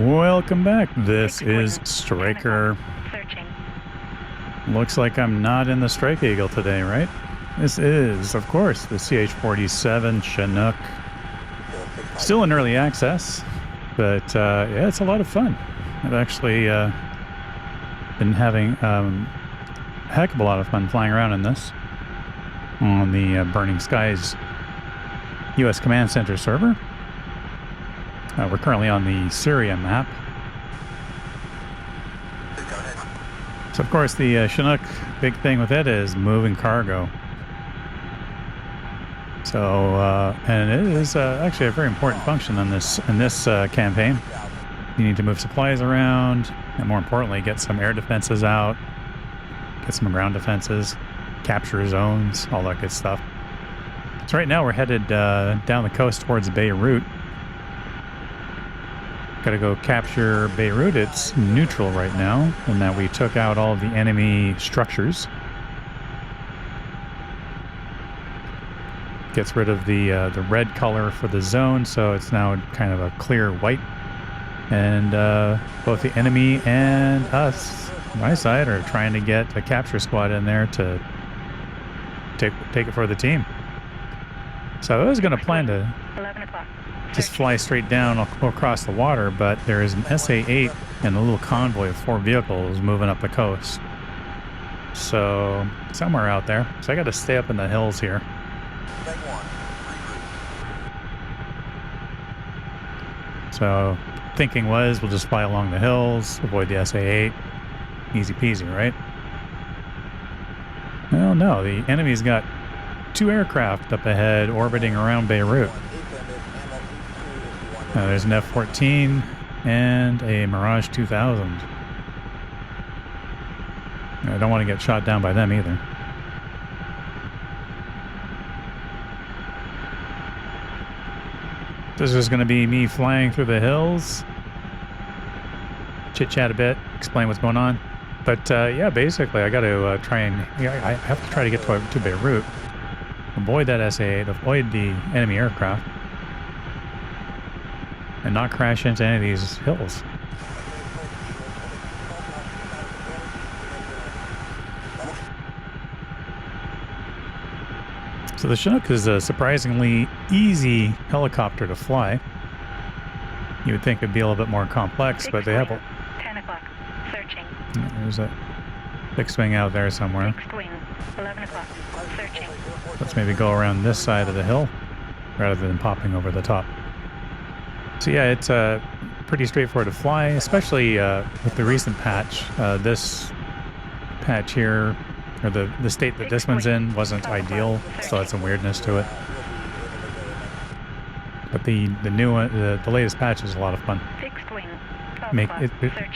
Welcome back. This is Striker. Searching. Looks like I'm not in the Strike Eagle today, right? This is, of course, the CH-47 Chinook. Still in early access, but yeah, it's a lot of fun. I've actually been having a heck of a lot of fun flying around in this on the Burning Skies U.S. Command Center server. We're currently on the Syria map. So, of course, the Chinook, big thing with it is moving cargo. So, and it is actually a very important function in this campaign. You need to move supplies around, and more importantly, get some air defenses out, get some ground defenses, capture zones, all that good stuff. So right now we're headed down the coast towards Beirut. Gotta go capture Beirut. It's neutral right now, in that we took out all of the enemy structures. Gets rid of the red color for the zone, so it's now kind of a clear white. And both the enemy and us, my side, are trying to get a capture squad in there to take it for the team. So I was going to plan to 11 o'clock. just fly straight down across the water, but there is an SA-8 and a little convoy of 4 vehicles moving up the coast. So somewhere out there. So I got to stay up in the hills here. So thinking was we'll just fly along the hills, avoid the SA-8. Easy peasy, right? Well, no, the enemy's got 2 aircraft up ahead orbiting around Beirut. There's an F-14 and a Mirage 2000. I don't want to get shot down by them either. This is going to be me flying through the hills. Chit-chat a bit, explain what's going on. But yeah, basically I got to try and... I have to try to get to Beirut. Avoid that SA-8, avoid the enemy aircraft. And not crash into any of these hills. So the Chinook is a surprisingly easy helicopter to fly. You would think it'd be a little bit more complex, but they have a... 10 o'clock. Searching. There's a fixed wing out there somewhere. Fixed wing. 11 o'clock. Searching. Let's maybe go around this side of the hill rather than popping over the top. So yeah, it's pretty straightforward to fly, especially with the recent patch. This patch here, or the state that this one's in, wasn't ideal, so that's some weirdness to it. But the new one, the latest patch is a lot of fun. Fixed wing. It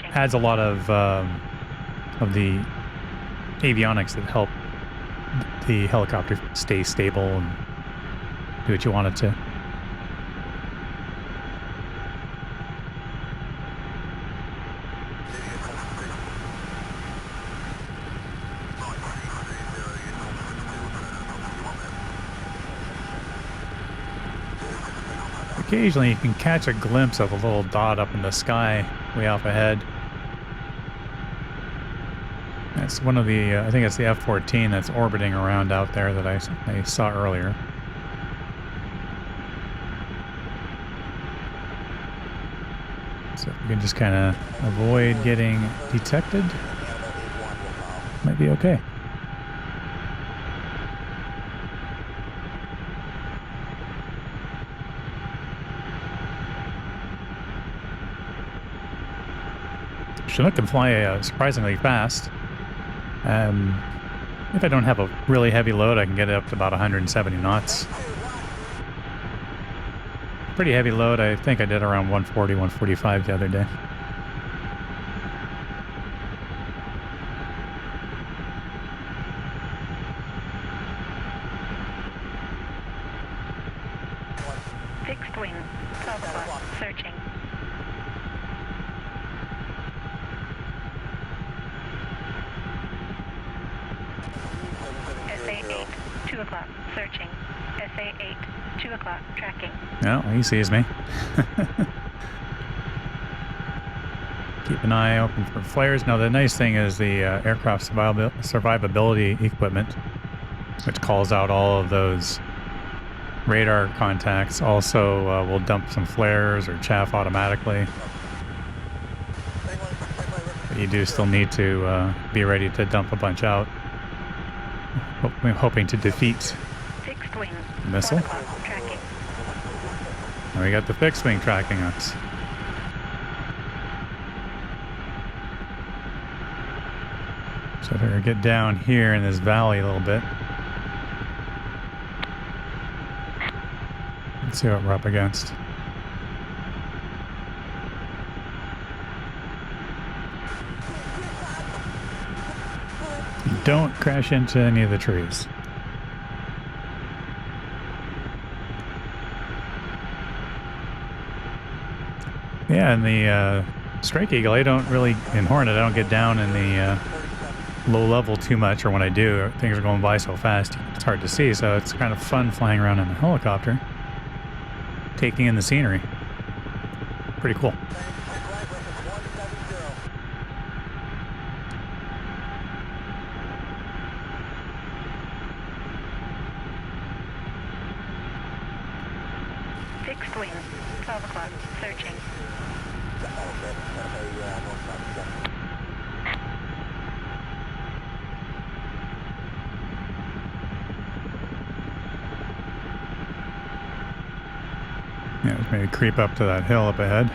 adds a lot of the avionics that help the helicopter stay stable and do what you want it to. Occasionally you can catch a glimpse of a little dot up in the sky way off ahead. That's one of the, I think it's the F-14 that's orbiting around out there that I saw earlier. So if we can just kind of avoid getting detected, might be okay. Chinook can fly surprisingly fast. If I don't have a really heavy load, I can get it up to about 170 knots. Pretty heavy load, I think I did around 140, 145 the other day. Fixed wing. 12 o'clock. Searching. SA-8. 2 o'clock. Searching. SA-8. 2 o'clock. Tracking. No, he sees me. Keep an eye open for flares. Now, the nice thing is the aircraft survivability equipment, which calls out all of those radar contacts, also will dump some flares or chaff automatically. But you do still need to be ready to dump a bunch out. Hoping to defeat Fixed wing. the missile. Tracking. And we got the fixed wing tracking us. So if I get down here in this valley a little bit. Let's see what we're up against. Don't crash into any of the trees. Yeah, in the Strike Eagle, I don't really, in Hornet, I don't get down in the low level too much, or when I do, things are going by so fast, it's hard to see, so it's kind of fun flying around in a helicopter, taking in the scenery. Pretty cool. Fixed wing. 12 o'clock. Searching. Yeah, maybe creep up to that hill up ahead.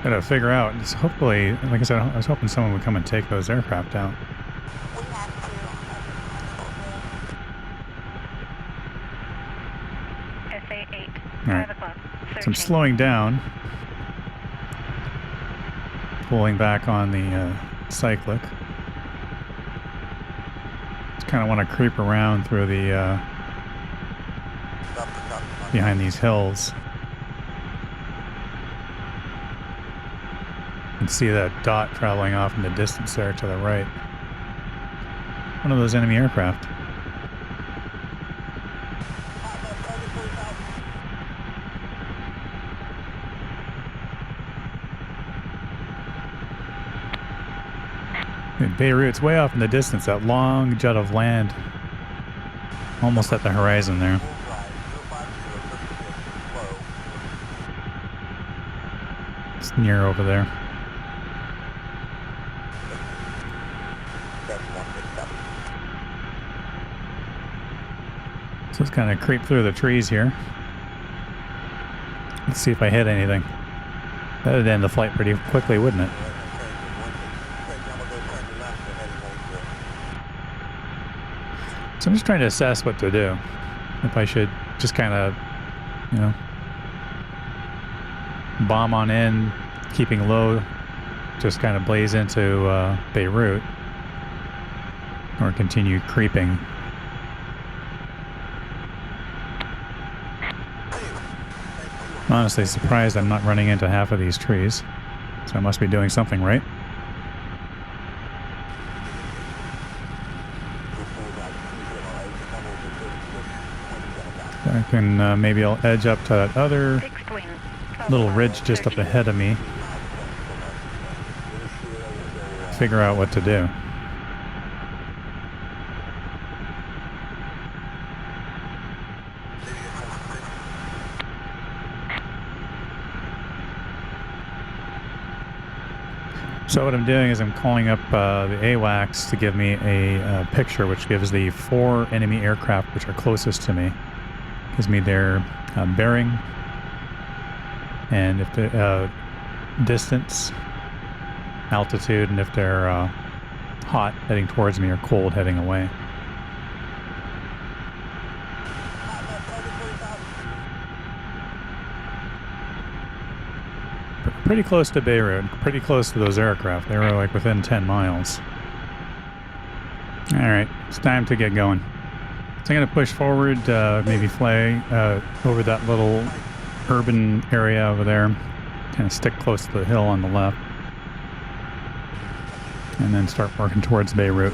Gotta figure out, just hopefully, like I said, I was hoping someone would come and take those aircraft out. SA-8. All right. 5 o'clock. So I'm Searching. slowing down, pulling back on the cyclic. Just kind of want to creep around through the behind these hills and see that dot traveling off in the distance there to the right. One of those enemy aircraft. Beirut's way off in the distance, that long jet of land. Almost at the horizon there. It's near over there. So let's kind of creep through the trees here. Let's see if I hit anything. That'd end the flight pretty quickly, wouldn't it? So I'm just trying to assess what to do. If I should just kind of, you know, bomb on in, keeping low, just kind of blaze into Beirut, or continue creeping. I'm honestly surprised I'm not running into half of these trees, so I must be doing something right. I can maybe I'll edge up to that other Fixed wing. 12 little o'clock. ridge just up Searching. ahead of me. Figure out what to do. So what I'm doing is I'm calling up the AWACS to give me a picture which gives the 4 enemy aircraft which are closest to me. Gives me their bearing and if the distance, altitude, and if they're hot heading towards me or cold heading away. Pretty close to Beirut, pretty close to those aircraft. They were like within 10 miles. All right, it's time to get going. So I'm going to push forward, maybe fly over that little urban area over there. Kind of stick close to the hill on the left. And then start working towards Beirut.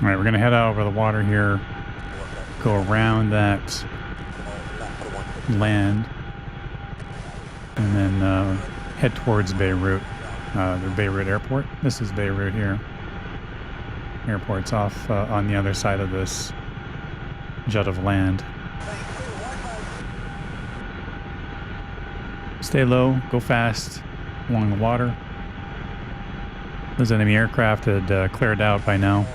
All right, we're going to head out over the water here, go around that land, and then head towards Beirut, the Beirut airport. This is Beirut here. Airport's off on the other side of this jut of land. Stay low, go fast along the water. Those enemy aircraft had cleared out by now.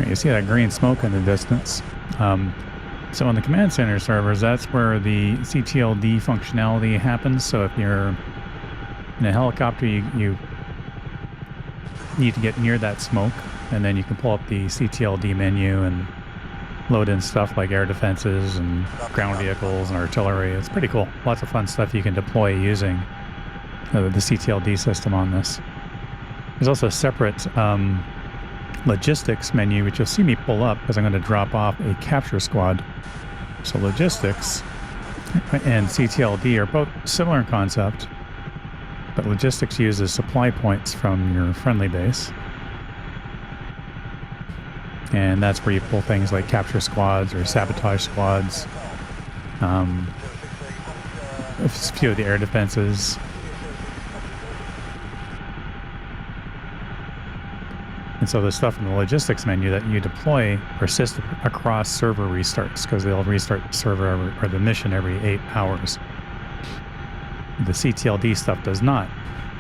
You see that green smoke in the distance. So on the command center servers, that's where the CTLD functionality happens. So if you're in a helicopter, you need to get near that smoke, and then you can pull up the CTLD menu and load in stuff like air defenses and ground vehicles and artillery. It's pretty cool. Lots of fun stuff you can deploy using the CTLD system on this. There's also a separate logistics menu, which you'll see me pull up because I'm going to drop off a capture squad. So logistics and CTLD are both similar in concept, but logistics uses supply points from your friendly base. And that's where you pull things like capture squads or sabotage squads. A few of the air defenses. And so the stuff in the logistics menu that you deploy persists across server restarts, because they'll restart the server or the mission every 8 hours. The CTLD stuff does not,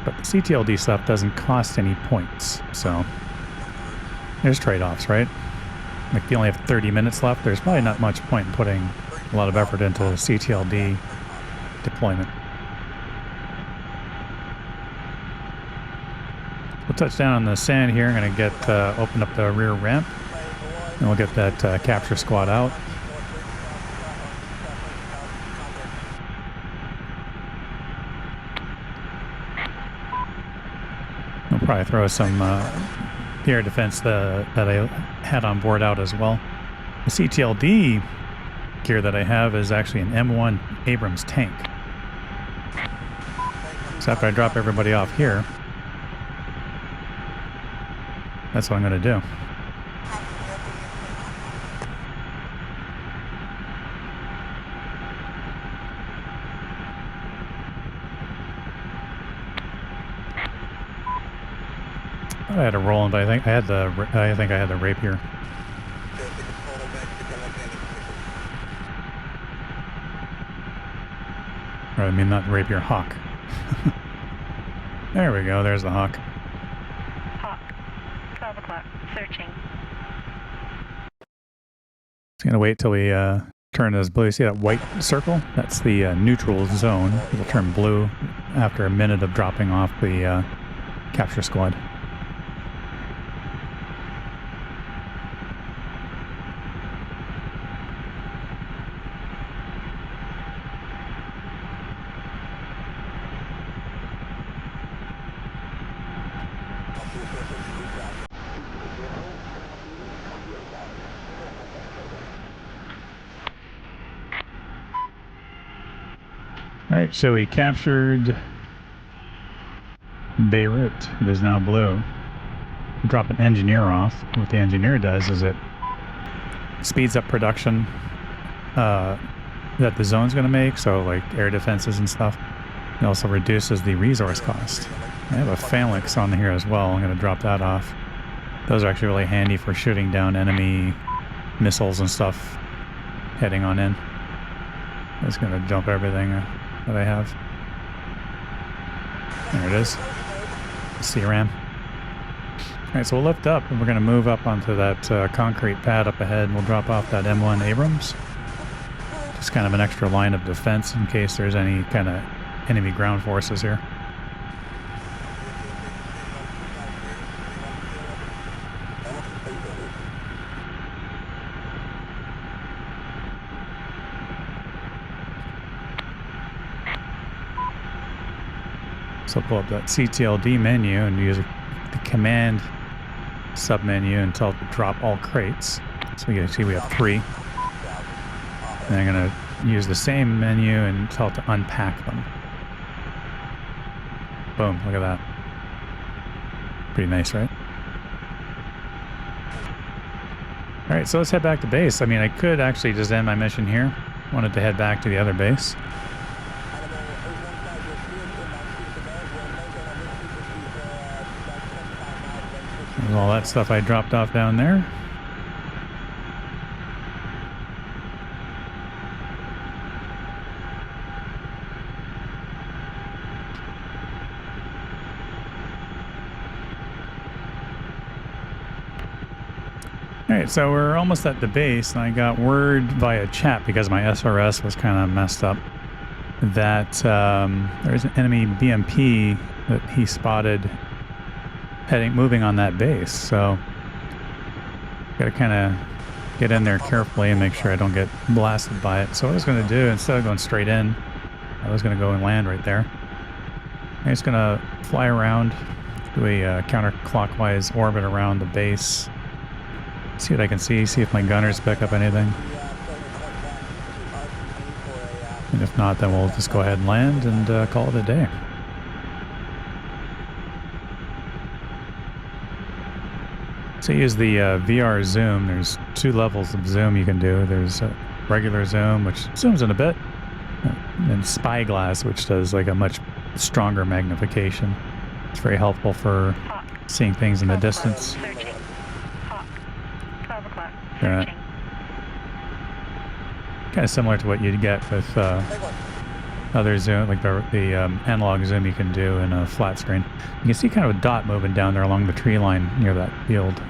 but the CTLD stuff doesn't cost any points. So there's trade-offs, right? Like if you only have 30 minutes left, there's probably not much point in putting a lot of effort into CTLD deployment. We'll touch down on the sand here. I'm going to get open up the rear ramp, and we'll get that capture squad out. We'll probably throw some air defense that I had on board out as well. The CTLD gear that I have is actually an M1 Abrams tank. So after I drop everybody off here, that's what I'm going to do. I had a Roland, but I think I had the rapier. Or I mean, not rapier, hawk. There we go. There's the hawk. Hawk. 12 o'clock. Searching. Just gonna wait till we turn this blue. See that white circle? That's the neutral zone. It'll turn blue after a minute of dropping off the capture squad. Alright, so we captured Beirut. It is now blue. Drop an engineer off. What the engineer does is it speeds up production that the zone's going to make, so like air defenses and stuff. It also reduces the resource cost. I have a phalanx on here as well. I'm going to drop that off. Those are actually really handy for shooting down enemy missiles and stuff heading on in. I'm just going to dump everything that I have. There it is. CRAM. Alright, so we'll lift up and we're going to move up onto that concrete pad up ahead and we'll drop off that M1 Abrams. Just kind of an extra line of defense in case there's any kind of enemy ground forces here. So pull up that CTLD menu and use the command submenu and tell it to drop all crates. So you can see we have 3. And I'm going to use the same menu and tell it to unpack them. Boom, look at that. Pretty nice, right? Alright, so let's head back to base. I mean, I could actually just end my mission here. Wanted to head back to the other base. There's all that stuff I dropped off down there. Alright, so we're almost at the base, and I got word via chat, because my SRS was kind of messed up, that there's an enemy BMP that he spotted moving on that base. So gotta kind of get in there carefully and make sure I don't get blasted by it. So what I was going to do, instead of going straight in, I was going to go and land right there. I'm just going to fly around, do a counterclockwise orbit around the base, see what I can see if my gunners pick up anything. And if not, then we'll just go ahead and land and call it a day. So use the VR zoom. There's 2 levels of zoom you can do. There's a regular zoom, which zooms in a bit, and spyglass, which does like a much stronger magnification. It's very helpful for seeing things in the distance. Searching. Hawk. 12 o'clock. Yeah. Searching. Kind of similar to what you'd get with other zoom, like the analog zoom you can do in a flat screen. You can see kind of a dot moving down there along the tree line near that field.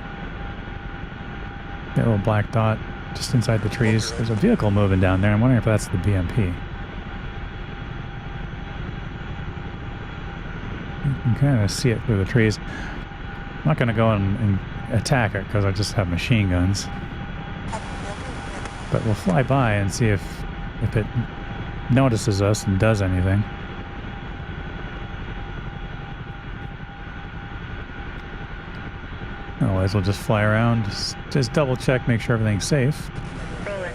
That little black dot just inside the trees. There's a vehicle moving down there. I'm wondering if that's the BMP. You can kind of see it through the trees. I'm not going to go and attack it because I just have machine guns. But we'll fly by and see if it notices us and does anything. Otherwise, we'll just fly around, just double check, make sure everything's safe. Rolling.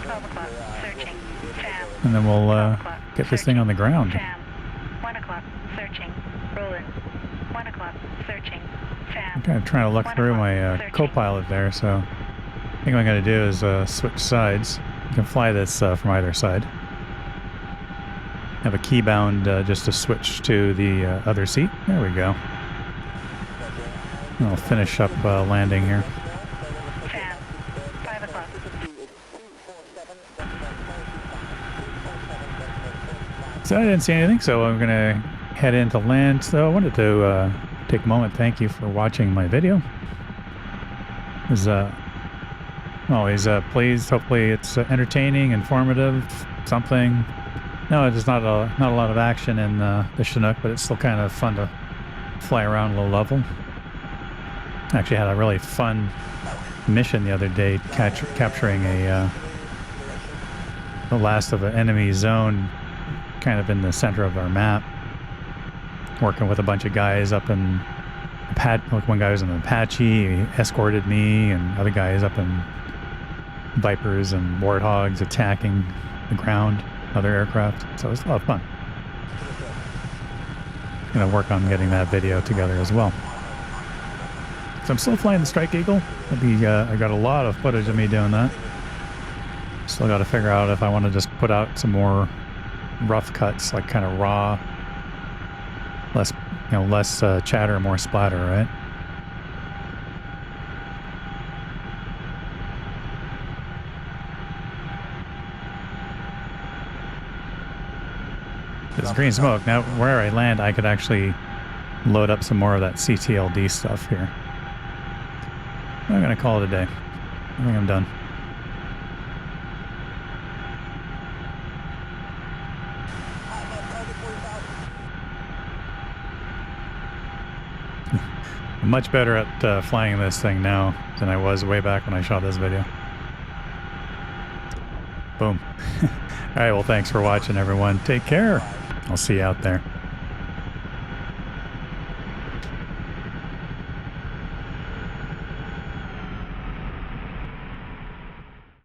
12 o'clock. Searching. Fam. And then we'll get this thing on the ground. Fam. 1 o'clock. Searching. Rolling. 1 o'clock. Searching. Fam. I'm kind of trying to look through my co-pilot there, so I think what I'm going to do is switch sides. You can fly this from either side. Have a keybound just to switch to the other seat. There we go. I'll finish up landing here. Fan, 5 o'clock. So I didn't see anything, so I'm going to head into land. So I wanted to take a moment, thank you for watching my video. I was always pleased. Hopefully it's entertaining, informative, something. No, there's not a lot of action in the Chinook, but it's still kind of fun to fly around low level. Actually had a really fun mission the other day, capturing the last of an enemy zone, kind of in the center of our map. Working with a bunch of guys up in like one guy was in an Apache, he escorted me, and other guys up in Vipers and Warthogs attacking the ground, other aircraft. So it was a lot of fun. Gonna work on getting that video together as well. So I'm still flying the Strike Eagle. I got a lot of footage of me doing that. Still got to figure out if I want to just put out some more rough cuts, like kind of raw, less chatter, more splatter, right? There's green smoke. Now, where I land, I could actually load up some more of that CTLD stuff here. I'm going to call it a day. I think I'm done. I'm much better at flying this thing now than I was way back when I shot this video. Boom. All right, well, thanks for watching, everyone. Take care. I'll see you out there.